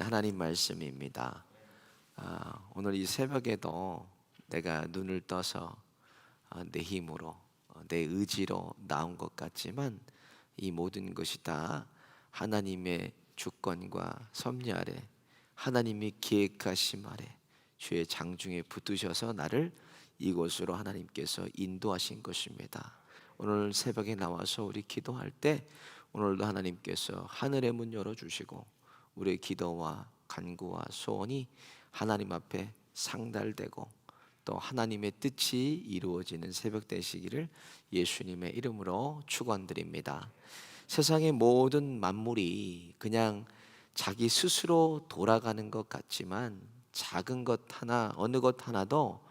하나님 말씀입니다. 오늘 이 새벽에도 내가 눈을 떠서 내 힘으로 내 의지로 나온 것 같지만 이 모든 것이 다 하나님의 주권과 섭리 아래, 하나님이 기획하심 아래 주의 장중에 붙으셔서 나를 이곳으로 하나님께서 인도하신 것입니다. 오늘 새벽에 나와서 우리 기도할 때 오늘도 하나님께서 하늘의 문 열어주시고 우리의 기도와 간구와 소원이 하나님 앞에 상달되고 또 하나님의 뜻이 이루어지는 새벽 되시기를 예수님의 이름으로 축원드립니다. 세상의 모든 만물이 그냥 자기 스스로 돌아가는 것 같지만 작은 것 하나, 어느 것 하나도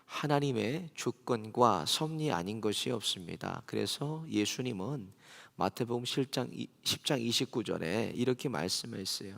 하나님의 주권과 섭리 아닌 것이 없습니다. 그래서 예수님은 마태복음 10장 29절에 이렇게 말씀했어요.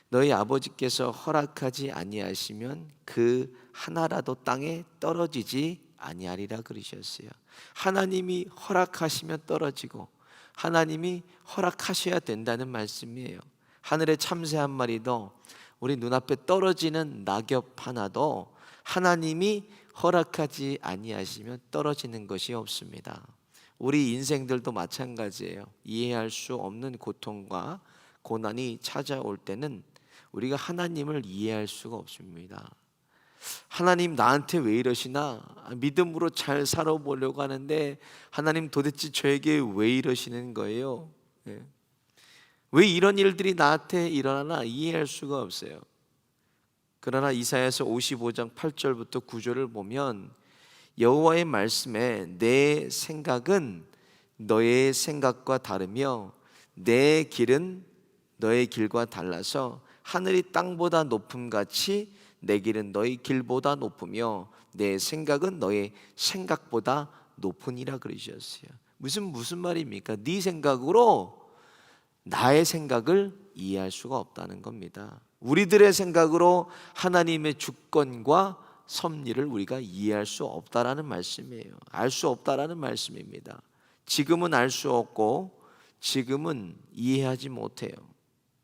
너희 아버지께서 허락하지 아니하시면 그 하나라도 땅에 떨어지지 아니하리라 그러셨어요. 하나님이 허락하시면 떨어지고 하나님이 허락하셔야 된다는 말씀이에요. 하늘의 참새 한 마리도 우리 눈앞에 떨어지는 낙엽 하나도 하나님이 허락하지 아니하시면 떨어지는 것이 없습니다. 우리 인생들도 마찬가지예요. 이해할 수 없는 고통과 고난이 찾아올 때는 우리가 하나님을 이해할 수가 없습니다. 하나님 나한테 왜 이러시나? 믿음으로 잘 살아보려고 하는데 하나님 도대체 저에게 왜 이러시는 거예요? 왜 이런 일들이 나한테 일어나나 이해할 수가 없어요. 그러나 이사야서 55장 8절부터 9절을 보면 여호와의 말씀에 내 생각은 너의 생각과 다르며 내 길은 너의 길과 달라서 하늘이 땅보다 높음같이 내 길은 너의 길보다 높으며 내 생각은 너의 생각보다 높으니라 그러셨어요. 무슨 말입니까? 네 생각으로 나의 생각을 이해할 수가 없다는 겁니다. 우리들의 생각으로 하나님의 주권과 섭리를 우리가 이해할 수 없다라는 말씀이에요. 알 수 없다라는 말씀입니다. 지금은 알 수 없고 지금은 이해하지 못해요.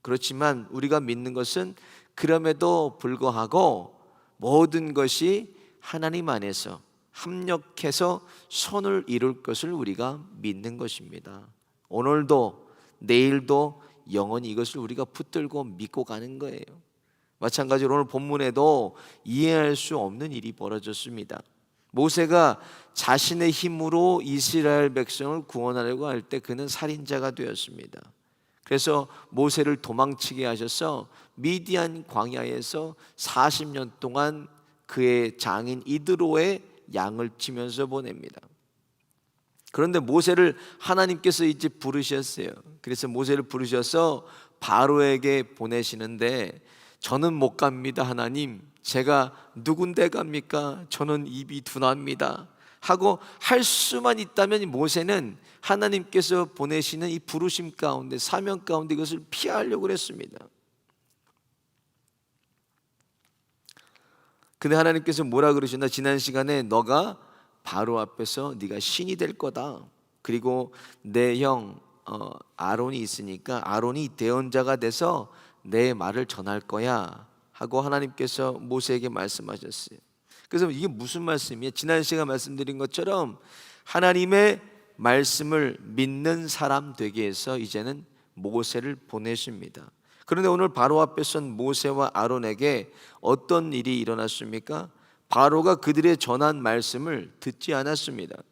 그렇지만 우리가 믿는 것은 그럼에도 불구하고 모든 것이 하나님 안에서 합력해서 선을 이룰 것을 우리가 믿는 것입니다. 오늘도 내일도 영원히 이것을 우리가 붙들고 믿고 가는 거예요. 마찬가지로 오늘 본문에도 이해할 수 없는 일이 벌어졌습니다. 모세가 자신의 힘으로 이스라엘 백성을 구원하려고 할 때 그는 살인자가 되었습니다. 그래서 모세를 도망치게 하셔서 미디안 광야에서 40년 동안 그의 장인 이드로의 양을 치면서 보냅니다. 그런데 모세를 하나님께서 이제 부르셨어요. 그래서 모세를 부르셔서 바로에게 보내시는데 저는 못 갑니다. 하나님, 제가 누군데 갑니까? 저는 입이 둔합니다 하고 할 수만 있다면 모세는 하나님께서 보내시는 이 부르심 가운데, 사명 가운데 이것을 피하려고 그랬습니다. 근데 하나님께서 뭐라 그러셨나? 지난 시간에 너가 바로 앞에서 네가 신이 될 거다. 그리고 내 형 아론이 있으니까 아론이 대언자가 돼서 내 말을 전할 거야 하고 하나님께서 모세에게 말씀하셨어요. 그래서 이게 무슨 말씀이에요? 지난 시간 말씀드린 것처럼 하나님의 말씀을 믿는 사람 되게 해서 이제는 모세를 보내십니다. 그런데 오늘 바로 앞에 선 모세와 아론에게 어떤 일이 일어났습니까? 바로가 그들의 전한 말씀을 듣지 않았습니다.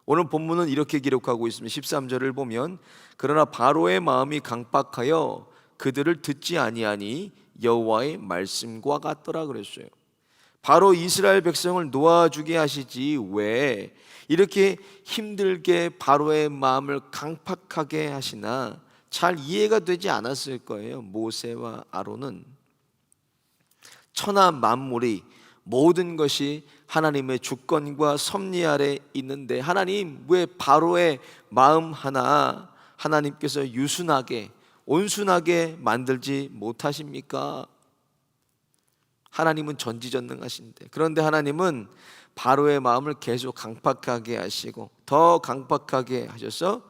오늘 본문은 이렇게 기록하고 있습니다. 13절을 보면 그러나 바로의 마음이 강박하여 그들을 듣지 아니하니 여호와의 말씀과 같더라 그랬어요. 바로 이스라엘 백성을 놓아주게 하시지 왜 이렇게 힘들게 바로의 마음을 강팍하게 하시나 잘 이해가 되지 않았을 거예요. 모세와 아론은 천하 만물이 모든 것이 하나님의 주권과 섭리 아래 있는데 하나님 왜 바로의 마음 하나 하나님께서 유순하게 온순하게 만들지 못하십니까? 하나님은 전지전능하신데 그런데 하나님은 바로의 마음을 계속 강팍하게 하시고 더 강팍하게 하셔서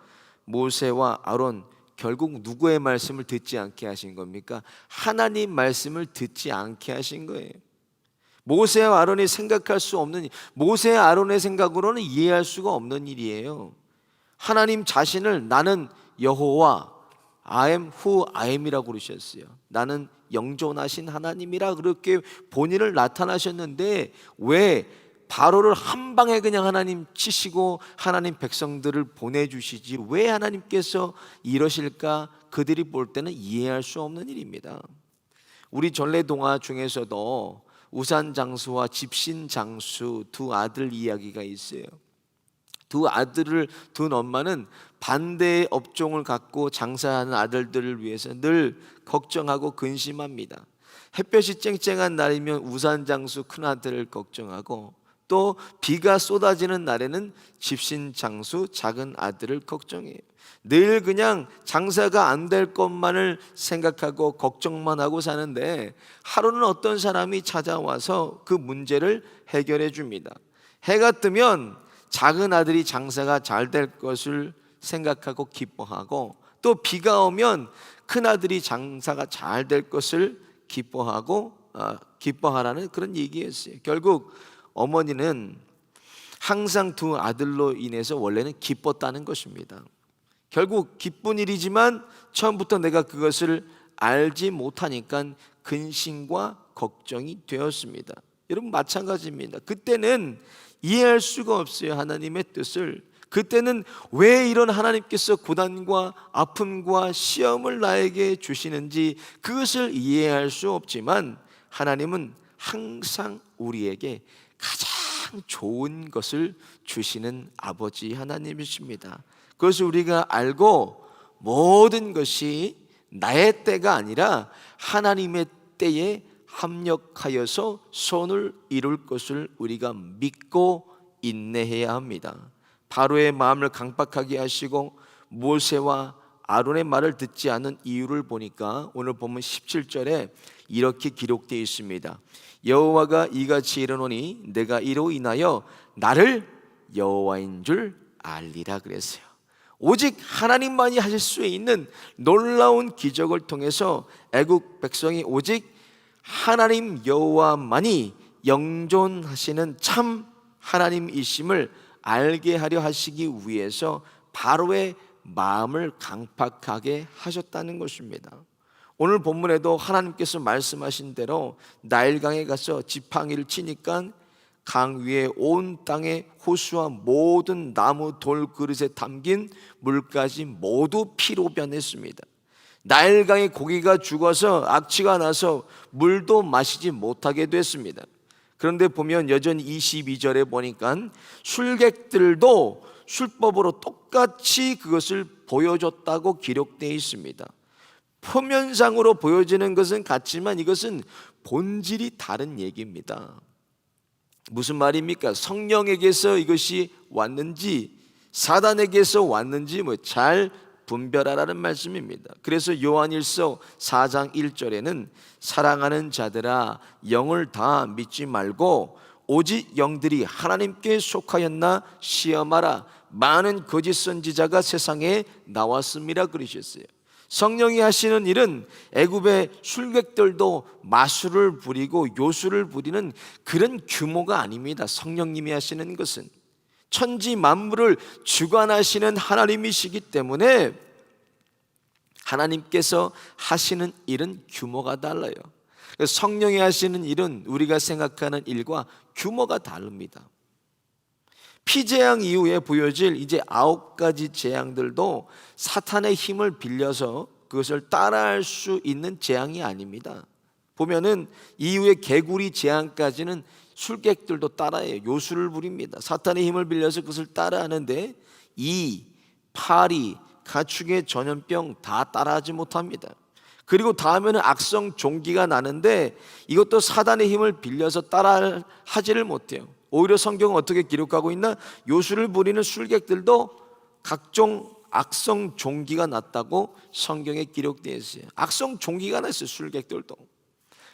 모세와 아론 결국 누구의 말씀을 듣지 않게 하신 겁니까? 하나님 말씀을 듣지 않게 하신 거예요. 모세와 아론이 생각할 수 없는 일, 모세와 아론의 생각으로는 이해할 수가 없는 일이에요. 하나님 자신을 나는 여호와 I am who I am이라고 그러셨어요. 나는 영존하신 하나님이라 그렇게 본인을 나타나셨는데 왜 바로를 한 방에 그냥 하나님 치시고 하나님 백성들을 보내주시지 왜 하나님께서 이러실까? 그들이 볼 때는 이해할 수 없는 일입니다. 우리 전래동화 중에서도 우산장수와 집신장수 두 아들 이야기가 있어요. 두 아들을 둔 엄마는 반대의 업종을 갖고 장사하는 아들들을 위해서 늘 걱정하고 근심합니다. 햇볕이 쨍쨍한 날이면 우산장수 큰아들을 걱정하고 또 비가 쏟아지는 날에는 집신장수 작은 아들을 걱정해요. 늘 그냥 장사가 안 될 것만을 생각하고 걱정만 하고 사는데 하루는 어떤 사람이 찾아와서 그 문제를 해결해 줍니다. 해가 뜨면 작은 아들이 장사가 잘 될 것을 생각하고 기뻐하고 또 비가 오면 큰 아들이 장사가 잘 될 것을 기뻐하라는 그런 얘기였어요. 결국 어머니는 항상 두 아들로 인해서 원래는 기뻤다는 것입니다. 결국 기쁜 일이지만 처음부터 내가 그것을 알지 못하니까 근심과 걱정이 되었습니다. 여러분 마찬가지입니다. 그때는 이해할 수가 없어요. 하나님의 뜻을. 그때는 왜 이런 하나님께서 고난과 아픔과 시험을 나에게 주시는지 그것을 이해할 수 없지만 하나님은 항상 우리에게 가장 좋은 것을 주시는 아버지 하나님이십니다. 그것을 우리가 알고 모든 것이 나의 때가 아니라 하나님의 때에 합력하여서 손을 이룰 것을 우리가 믿고 인내해야 합니다. 바로의 마음을 강박하게 하시고 모세와 아론의 말을 듣지 않은 이유를 보니까 오늘 보면 17절에 이렇게 기록되어 있습니다. 여호와가 이같이 이르노니 내가 이로 인하여 나를 여호와인 줄 알리라 그랬어요. 오직 하나님만이 하실 수 있는 놀라운 기적을 통해서 애국 백성이 오직 하나님 여호와만이 영존하시는 참 하나님이심을 알게 하려 하시기 위해서 바로의 마음을 강팍하게 하셨다는 것입니다. 오늘 본문에도 하나님께서 말씀하신 대로 나일강에 가서 지팡이를 치니까 강 위에 온 땅의 호수와 모든 나무 돌 그릇에 담긴 물까지 모두 피로 변했습니다. 나일강의 고기가 죽어서 악취가 나서 물도 마시지 못하게 됐습니다. 그런데 보면 여전히 22절에 보니까 술객들도 술법으로 똑같이 그것을 보여줬다고 기록되어 있습니다. 표면상으로 보여지는 것은 같지만 이것은 본질이 다른 얘기입니다. 무슨 말입니까? 성령에게서 이것이 왔는지 사단에게서 왔는지 잘 분별하라는 말씀입니다. 그래서 요한일서 4장 1절에는 사랑하는 자들아 영을 다 믿지 말고 오직 영들이 하나님께 속하였나 시험하라. 많은 거짓 선지자가 세상에 나왔습니다 그러셨어요. 성령이 하시는 일은 애굽의 술객들도 마술을 부리고 요술을 부리는 그런 규모가 아닙니다. 성령님이 하시는 것은 천지 만물을 주관하시는 하나님이시기 때문에 하나님께서 하시는 일은 규모가 달라요. 성령이 하시는 일은 우리가 생각하는 일과 규모가 다릅니다. 피재앙 이후에 보여질 이제 9가지 재앙들도 사탄의 힘을 빌려서 그것을 따라할 수 있는 재앙이 아닙니다. 보면은 이후에 개구리 재앙까지는 술객들도 따라해요. 요술을 부립니다. 사탄의 힘을 빌려서 그것을 따라하는데 이, 파리, 가축의 전염병 다 따라하지 못합니다. 그리고 다음에는 악성 종기가 나는데 이것도 사단의 힘을 빌려서 따라하지를 못해요. 오히려 성경은 어떻게 기록하고 있나? 요술을 부리는 술객들도 각종 악성 종기가 났다고 성경에 기록되어 있어요. 악성 종기가 났어요. 술객들도.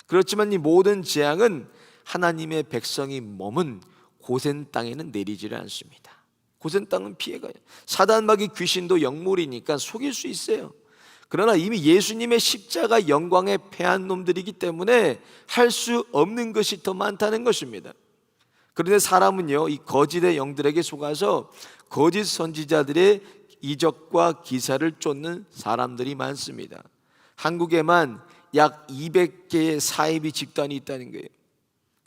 그렇지만 이 모든 재앙은 하나님의 백성이 머문 고센 땅에는 내리지를 않습니다. 고센 땅은 피해가요. 사단마귀 귀신도 영물이니까 속일 수 있어요. 그러나 이미 예수님의 십자가 영광에 패한 놈들이기 때문에 할 수 없는 것이 더 많다는 것입니다. 그런데 사람은요, 이 거짓의 영들에게 속아서 거짓 선지자들의 이적과 기사를 쫓는 사람들이 많습니다. 한국에만 약 200개의 사이비 집단이 있다는 거예요.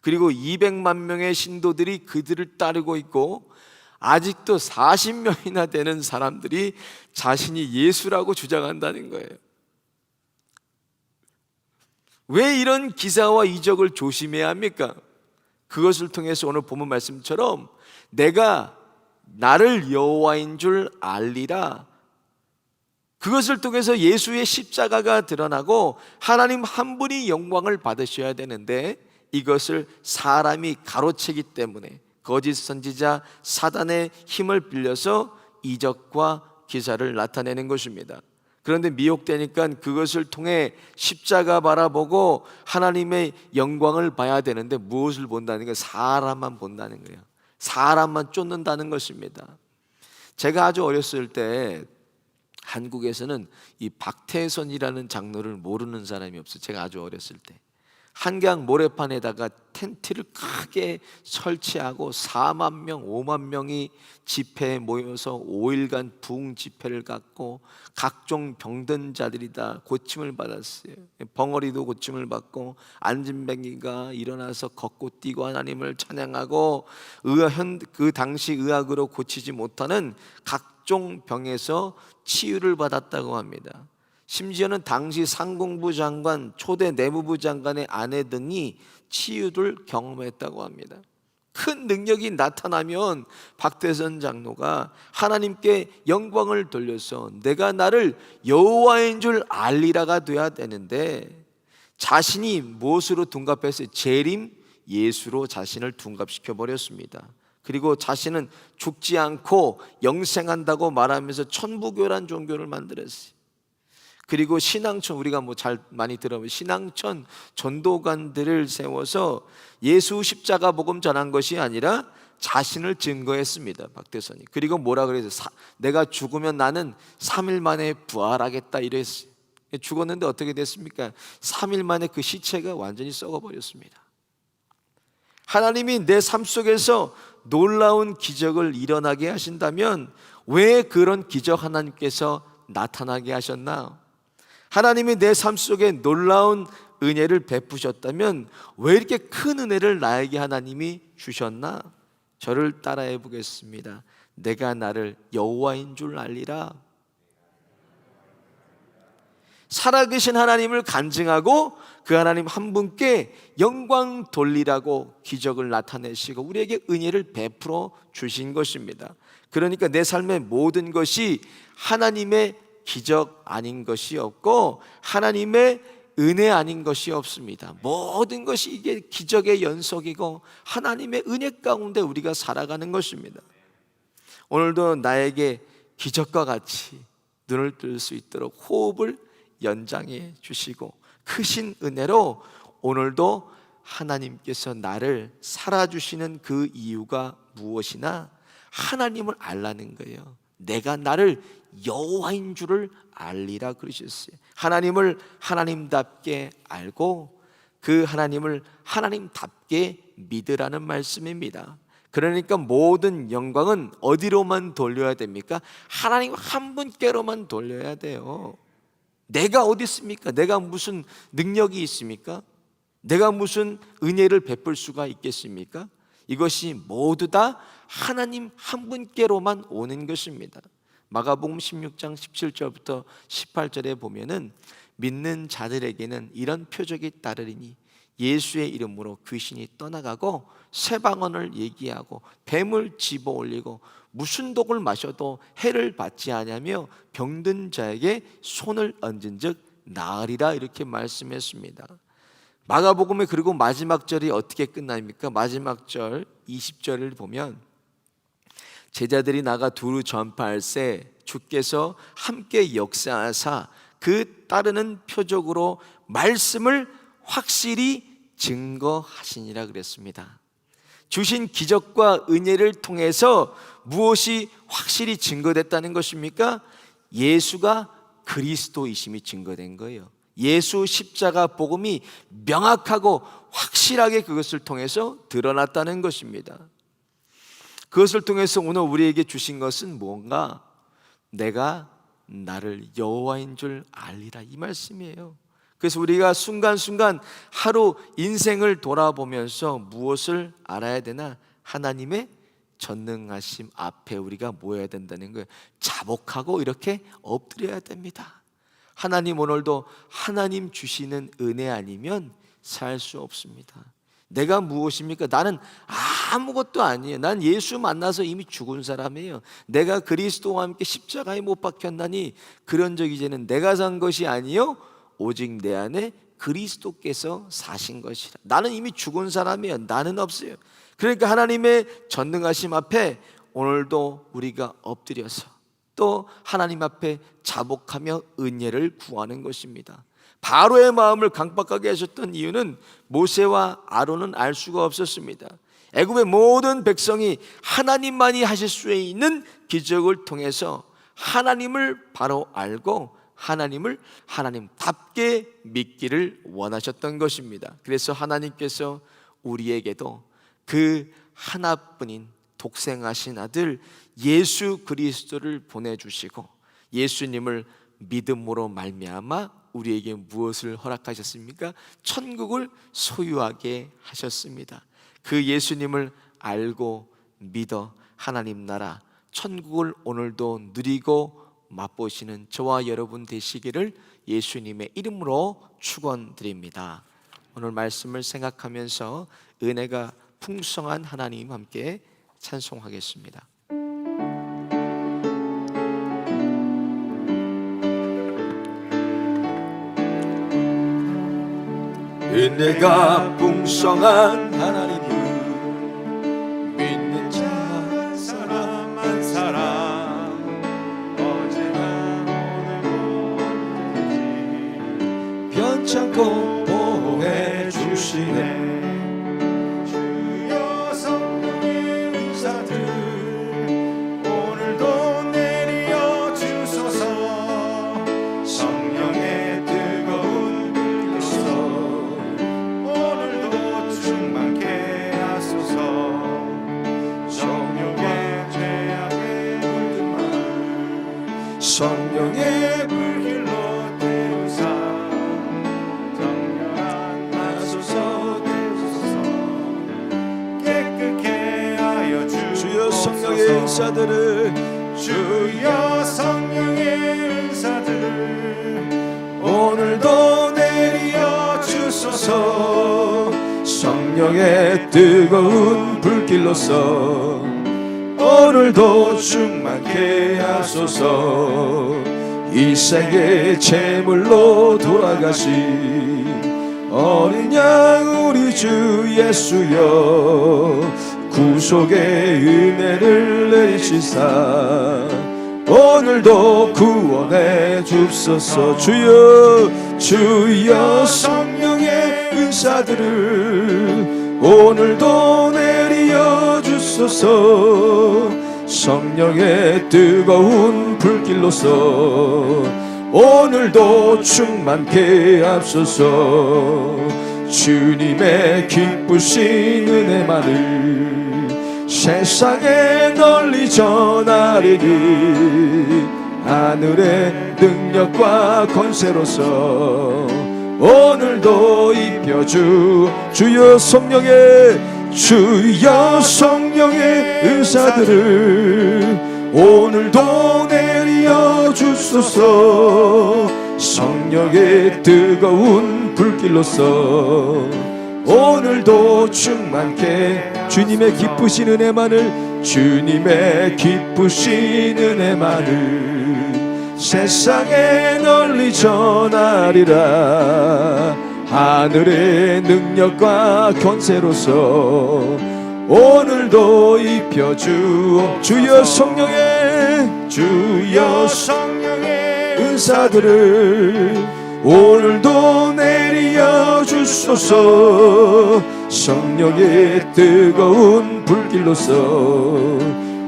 그리고 200만 명의 신도들이 그들을 따르고 있고, 아직도 40명이나 되는 사람들이 자신이 예수라고 주장한다는 거예요. 왜 이런 기사와 이적을 조심해야 합니까? 그것을 통해서 오늘 본문 말씀처럼 내가 나를 여호와인 줄 알리라, 그것을 통해서 예수의 십자가가 드러나고 하나님 한 분이 영광을 받으셔야 되는데, 이것을 사람이 가로채기 때문에 거짓 선지자 사단의 힘을 빌려서 이적과 기사를 나타내는 것입니다. 그런데 미혹되니까 그것을 통해 십자가 바라보고 하나님의 영광을 봐야 되는데 무엇을 본다는 거예요? 사람만 본다는 거예요. 사람만 쫓는다는 것입니다. 제가 아주 어렸을 때 한국에서는 이 박태선이라는 장로를 모르는 사람이 없어요. 제가 아주 어렸을 때 한강 모래판에다가 텐트를 크게 설치하고 4만 명, 5만 명이 집회에 모여서 5일간 부흥 집회를 갖고 각종 병든 자들이 다 고침을 받았어요. 벙어리도 고침을 받고 안진뱅이가 일어나서 걷고 뛰고 하나님을 찬양하고 그 당시 의학으로 고치지 못하는 각종 병에서 치유를 받았다고 합니다. 심지어는 당시 상공부 장관, 초대 내무부 장관의 아내 등이 치유를 경험했다고 합니다. 큰 능력이 나타나면 박태선 장로가 하나님께 영광을 돌려서 내가 나를 여호와인 줄 알리라가 돼야 되는데, 자신이 무엇으로 둔갑했어요? 재림 예수로 자신을 둔갑시켜 버렸습니다. 그리고 자신은 죽지 않고 영생한다고 말하면서 천부교란 종교를 만들었어요. 그리고 신앙촌, 우리가 잘 많이 들어보면 신앙촌 전도관들을 세워서 예수 십자가 복음 전한 것이 아니라 자신을 증거했습니다, 박태선이. 그리고 뭐라 그래서 내가 죽으면 나는 3일 만에 부활하겠다 이랬어요. 죽었는데 어떻게 됐습니까? 3일 만에 그 시체가 완전히 썩어버렸습니다. 하나님이 내 삶 속에서 놀라운 기적을 일어나게 하신다면 왜 그런 기적 하나님께서 나타나게 하셨나? 하나님이 내 삶 속에 놀라운 은혜를 베푸셨다면 왜 이렇게 큰 은혜를 나에게 하나님이 주셨나? 저를 따라해 보겠습니다. 내가 나를 여호와인 줄 알리라. 살아계신 하나님을 간증하고 그 하나님 한 분께 영광 돌리라고 기적을 나타내시고 우리에게 은혜를 베풀어 주신 것입니다. 그러니까 내 삶의 모든 것이 하나님의 기적 아닌 것이 없고 하나님의 은혜 아닌 것이 없습니다. 모든 것이 이게 기적의 연속이고 하나님의 은혜 가운데 우리가 살아가는 것입니다. 오늘도 나에게 기적과 같이 눈을 뜰 수 있도록 호흡을 연장해 주시고 크신 은혜로 오늘도 하나님께서 나를 살아주시는 그 이유가 무엇이나 하나님을 알라는 거예요. 내가 나를 여호와인 줄을 알리라 그러셨어요. 하나님을 하나님답게 알고 그 하나님을 하나님답게 믿으라는 말씀입니다. 그러니까 모든 영광은 어디로만 돌려야 됩니까? 하나님 한 분께로만 돌려야 돼요. 내가 어디 있습니까? 내가 무슨 능력이 있습니까? 내가 무슨 은혜를 베풀 수가 있겠습니까? 이것이 모두 다 하나님 한 분께로만 오는 것입니다. 마가복음 16장 17절부터 18절에 보면은 믿는 자들에게는 이런 표적이 따르리니 예수의 이름으로 귀신이 떠나가고 새 방언을 얘기하고 뱀을 집어 올리고 무슨 독을 마셔도 해를 받지 아니하며 병든 자에게 손을 얹은즉 나으리라 이렇게 말씀했습니다. 마가복음의 그리고 마지막 절이 어떻게 끝납니까? 마지막 절 20절을 보면 제자들이 나가 두루 전파할세 주께서 함께 역사하사 그 따르는 표적으로 말씀을 확실히 증거하시니라 그랬습니다. 주신 기적과 은혜를 통해서 무엇이 확실히 증거됐다는 것입니까? 예수가 그리스도이심이 증거된 거예요. 예수 십자가 복음이 명확하고 확실하게 그것을 통해서 드러났다는 것입니다. 그것을 통해서 오늘 우리에게 주신 것은 뭔가? 내가 나를 여호와인 줄 알리라, 이 말씀이에요. 그래서 우리가 순간순간 하루 인생을 돌아보면서 무엇을 알아야 되나? 하나님의 전능하심 앞에 우리가 모여야 된다는 거예요. 자복하고 이렇게 엎드려야 됩니다. 하나님, 오늘도 하나님 주시는 은혜 아니면 살 수 없습니다. 내가 무엇입니까? 나는 아무것도 아니에요. 난 예수 만나서 이미 죽은 사람이에요. 내가 그리스도와 함께 십자가에 못 박혔나니 그런 적 이제는 내가 산 것이 아니요 오직 내 안에 그리스도께서 사신 것이라. 나는 이미 죽은 사람이에요. 나는 없어요. 그러니까 하나님의 전능하심 앞에 오늘도 우리가 엎드려서 또 하나님 앞에 자복하며 은혜를 구하는 것입니다. 바로의 마음을 강박하게 하셨던 이유는 모세와 아론은 알 수가 없었습니다. 애굽의 모든 백성이 하나님만이 하실 수 있는 기적을 통해서 하나님을 바로 알고 하나님을 하나님답게 믿기를 원하셨던 것입니다. 그래서 하나님께서 우리에게도 그 하나뿐인 독생하신 아들 예수 그리스도를 보내주시고 예수님을 믿음으로 말미암아 우리에게 무엇을 허락하셨습니까? 천국을 소유하게 하셨습니다. 그 예수님을 알고 믿어 하나님 나라 천국을 오늘도 누리고 맛보시는 저와 여러분 되시기를 예수님의 이름으로 축원드립니다. 오늘 말씀을 생각하면서 은혜가 풍성한 하나님 함께 찬송하겠습니다. 은혜가 풍성한 하나님, 믿는 자 한 사람 한 사람 어제나 오늘도 변찮고 보호해 주시네. 주여 성령의 은사들 오늘도 내려 주소서. 성령의 뜨거운 불로서 오늘도 충만케 하소서. 성령의 죄악에 물든 말 성령의 불길로 태우사 정결한 하소서 되소서. 깨끗게 하여 주여 성령의 은사들을 주여 성령의 은사들을 오늘도 내려 주소서. 성령의 뜨거운 불길로서 오늘도 충만케 하소서. 일생의 제물로 돌아가신 어린 양 우리 주 예수여 구속의 은혜를 내리시사 오늘도 구원해 주소서. 주여 성령의 은사들을 오늘도 내려 주소서. 성령의 뜨거운 불길로서 오늘도 충만케 하소서. 주님의 기쁘신 은혜만을 세상에 널리 전하리니 하늘의 능력과 권세로서 오늘도 입혀주 주여 성령의 은사들을 오늘도 내려 주소서. 성령의 뜨거운 불길로서 오늘도 충만케 주님의 기쁘신 은혜만을 세상에 널리 전하리라. 하늘의 능력과 권세로서 오늘도 입혀주 주여 성령의 은사들을 오늘도 내려 주소서. 성령의 뜨거운 불길로서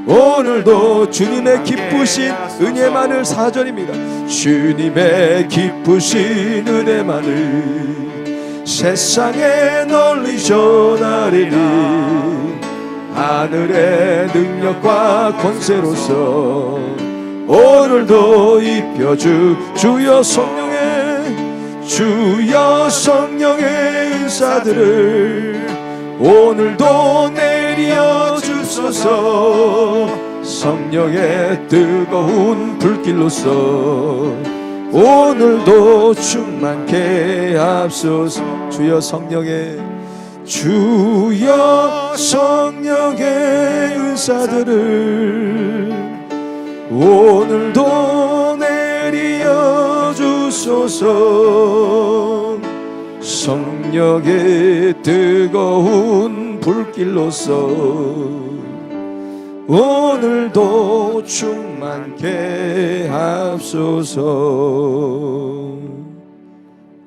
오늘도 주님의 기쁘신 은혜만을 4절입니다. 주님의 기쁘신 은혜만을 세상에 널리 전하리니 하늘의 능력과 권세로서 오늘도 입혀주 주여 성령의 은사들을 오늘도 내려 주소서. 성령의 뜨거운 불길로서 오늘도 충만케 하소서. 주여 성령의 은사들을 오늘도 내려 주소서. 성령의 뜨거운 불길로서 오늘도 충만케 하소서.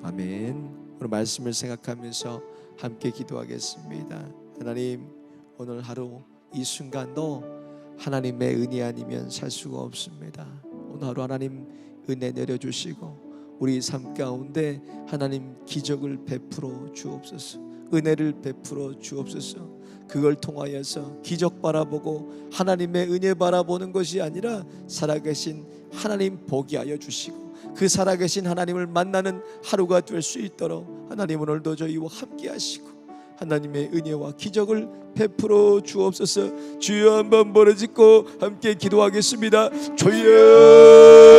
아멘. 오늘 말씀을 생각하면서 함께 기도하겠습니다. 하나님, 오늘 하루 이 순간도 하나님의 은혜 아니면 살 수가 없습니다. 오늘 하루 하나님 은혜 내려주시고 우리 삶 가운데 하나님 기적을 베풀어 주옵소서. 은혜를 베풀어 주옵소서. 그걸 통하여서 기적 바라보고 하나님의 은혜 바라보는 것이 아니라 살아계신 하나님 보게 하여 주시고 그 살아계신 하나님을 만나는 하루가 될 수 있도록 하나님 오늘도 저희와 함께 하시고 하나님의 은혜와 기적을 베풀어 주옵소서. 주여 한번 부르짖고 함께 기도하겠습니다. 주여